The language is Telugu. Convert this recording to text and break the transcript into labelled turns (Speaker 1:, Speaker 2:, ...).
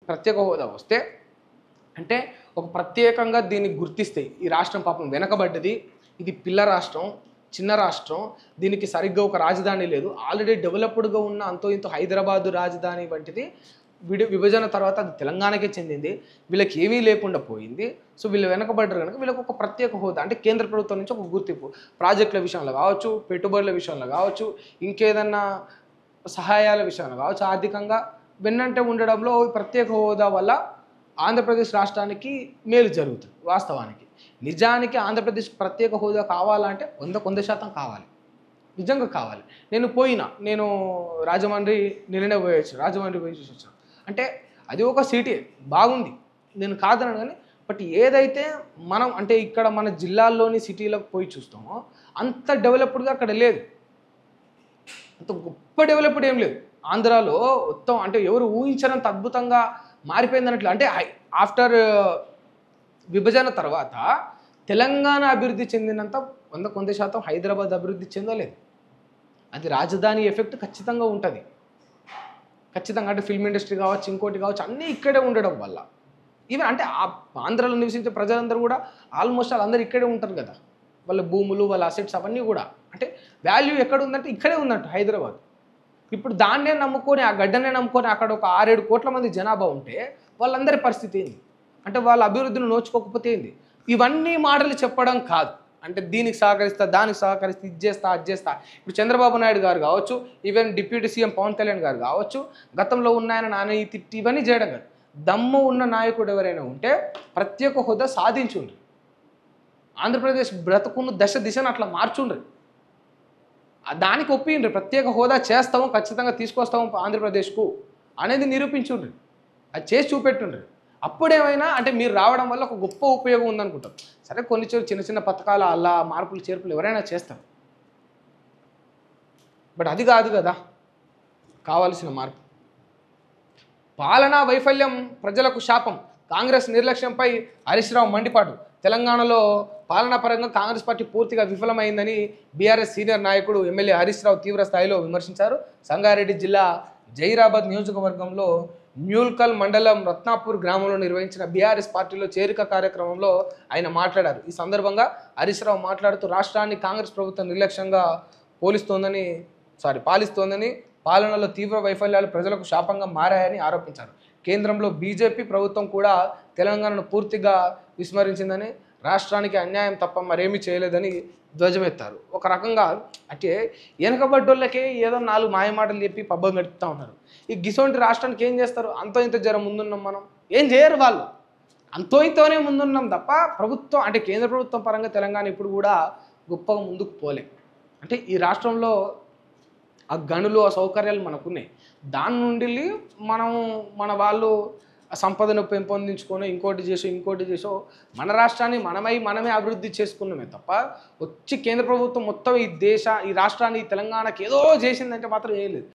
Speaker 1: ప్రత్యేక హోదా వస్తే అంటే ఒక ప్రత్యేకంగా దీన్ని గుర్తిస్తే ఈ రాష్ట్రం పాపం వెనకబడ్డది, ఇది పిల్ల రాష్ట్రం, చిన్న రాష్ట్రం, దీనికి సరిగ్గా ఒక రాజధాని లేదు, ఆల్రెడీ డెవలప్డ్గా ఉన్న అంతో ఇంతో హైదరాబాదు రాజధాని వంటిది విభజన తర్వాత అది తెలంగాణకే చెందింది, వీళ్ళకి ఏమీ లేకుండా పోయింది. సో వీళ్ళు వెనకబడ్డారు కనుక వీళ్ళకి ఒక ప్రత్యేక హోదా అంటే కేంద్ర ప్రభుత్వం నుంచి ఒక గుర్తింపు, ప్రాజెక్టుల విషయంలో కావచ్చు, పెట్టుబడుల విషయంలో కావచ్చు, ఇంకేదన్నా సహాయాల విషయంలో కావచ్చు, ఆర్థికంగా వెన్నంటే ఉండడంలో ప్రత్యేక హోదా వల్ల ఆంధ్రప్రదేశ్ రాష్ట్రానికి మేలు జరుగుతుంది. వాస్తవానికి నిజానికి ఆంధ్రప్రదేశ్ ప్రత్యేక హోదా కావాలంటే 100% కావాలి, నిజంగా కావాలి. నేను రాజమండ్రి నిన్ననే పోయొచ్చు, రాజమండ్రి పోయి చూసి వచ్చాను. అంటే అది ఒక సిటీ బాగుంది, నేను కాదనను, కానీ బట్ ఏదైతే మనం అంటే ఇక్కడ మన జిల్లాల్లోని సిటీలకు పోయి చూస్తామో అంత డెవలప్డ్గా అక్కడ లేదు, అంత గొప్ప డెవలప్డ్ ఏం లేదు. ఆంధ్రాలో మొత్తం అంటే ఎవరు ఊహించనంత అద్భుతంగా మారిపోయింది అన్నట్లు. అంటే ఆఫ్టర్ విభజన తర్వాత తెలంగాణ అభివృద్ధి చెందినంత 100% హైదరాబాద్ అభివృద్ధి చెందలేదు. అది రాజధాని ఎఫెక్ట్ ఖచ్చితంగా ఉంటుంది, ఖచ్చితంగా. అంటే ఫిల్మ్ ఇండస్ట్రీ కావచ్చు, ఇంకోటి కావచ్చు, అన్నీ ఇక్కడే ఉండడం వల్ల ఈవెన్ అంటే ఆంధ్రాలో నివసించే ప్రజలందరూ కూడా ఆల్మోస్ట్ అందరూ ఇక్కడే ఉంటారు కదా, వాళ్ళ భూములు, వాళ్ళ అసెట్స్ అవన్నీ కూడా అంటే వాల్యూ ఎక్కడ ఉందంటే ఇక్కడే ఉందంట హైదరాబాద్. ఇప్పుడు దాన్నే నమ్ముకొని, ఆ గడ్డనే నమ్ముకొని అక్కడ ఒక 6-7 కోట్ల మంది జనాభా ఉంటే వాళ్ళందరి పరిస్థితి ఏంది? అంటే వాళ్ళ అభివృద్ధిని నోచుకోకపోతే ఏంది? ఇవన్నీ మాటలు చెప్పడం కాదు, అంటే దీనికి సహకరిస్తా, దానికి సహకరిస్తా, ఇది చేస్తా, అది చేస్తా. ఇప్పుడు చంద్రబాబు నాయుడు గారు కావచ్చు, even deputy CM Pawan Kalyan garu కావచ్చు, గతంలో ఉన్నాయని నాన్న తిట్టి ఇవన్నీ చేయడం కాదు. దమ్ము ఉన్న నాయకుడు ఎవరైనా ఉంటే ప్రత్యేక హోదా సాధించుండ్రి, ఆంధ్రప్రదేశ్ బ్రతుకున్న దిశను అట్లా మార్చుండ్రి, దానికి ఒప్పిండ్రి, ప్రత్యేక హోదా చేస్తాము, ఖచ్చితంగా తీసుకొస్తాము ఆంధ్రప్రదేశ్కు అనేది నిరూపించుండ్రి, అది చేసి చూపెట్టుండ్రి. అప్పుడేమైనా అంటే మీరు రావడం వల్ల ఒక గొప్ప ఉపయోగం ఉందనుకుంటాం. సరే కొన్ని చిన్న చిన్న పథకాలు అలా మార్పులు చేర్పులు ఎవరైనా చేస్తారు, బట్ అది కాదు కదా కావాల్సిన మార్పు. పాలనా వైఫల్యం ప్రజలకు శాపం, కాంగ్రెస్ నిర్లక్ష్యంపై హరీష్ రావు మండిపాటు. తెలంగాణలో పాలనా పరంగా కాంగ్రెస్ పార్టీ పూర్తిగా విఫలమైందని బీఆర్ఎస్ సీనియర్ నాయకుడు ఎమ్మెల్యే హరీష్ రావు తీవ్ర స్థాయిలో విమర్శించారు. సంగారెడ్డి జిల్లా జైరాబాద్ నియోజకవర్గంలో న్యూల్కల్ మండలం రత్నాపూర్ గ్రామంలో నిర్వహించిన బీఆర్ఎస్ పార్టీలో చేరిక కార్యక్రమంలో ఆయన మాట్లాడారు. ఈ సందర్భంగా హరీష్ రావు మాట్లాడుతూ రాష్ట్రాన్ని కాంగ్రెస్ ప్రభుత్వం నిర్లక్ష్యంగా పాలిస్తోందని, పాలనలో తీవ్ర వైఫల్యాలు ప్రజలకు శాపంగా మారాయని ఆరోపించారు. కేంద్రంలో బీజేపీ ప్రభుత్వం కూడా తెలంగాణను పూర్తిగా విస్మరించిందని, రాష్ట్రానికి అన్యాయం తప్ప మరేమీ చేయలేదని ధ్వజమెత్తారు. ఒక రకంగా అంటే వెనకబడ్డోళ్ళకే ఏదో 4 మాయమాటలు చెప్పి పబ్బం గడుపుతూ ఉన్నారు. ఈ గిసోంటి రాష్ట్రానికి ఏం చేస్తారు? అంతో ఇంత జ్వరం ముందున్నాం, మనం ఏం చేయరు వాళ్ళు, అంతో ఇంతోనే ముందున్నాం తప్ప ప్రభుత్వం అంటే కేంద్ర ప్రభుత్వం పరంగా తెలంగాణ ఇప్పుడు కూడా గొప్పగా ముందుకు పోలే. అంటే ఈ రాష్ట్రంలో ఆ గనులు, ఆ సౌకర్యాలు మనకున్నాయి, దాని నుండి మన వాళ్ళు సంపదను పెంపొందించుకొని ఇంకోటి చేసో మన రాష్ట్రాన్ని మనమే అభివృద్ధి చేసుకున్నామే తప్ప వచ్చి కేంద్ర ప్రభుత్వం మొత్తం ఈ రాష్ట్రాన్ని, తెలంగాణకి ఏదో చేసిందంటే మాత్రం ఏం లేదు.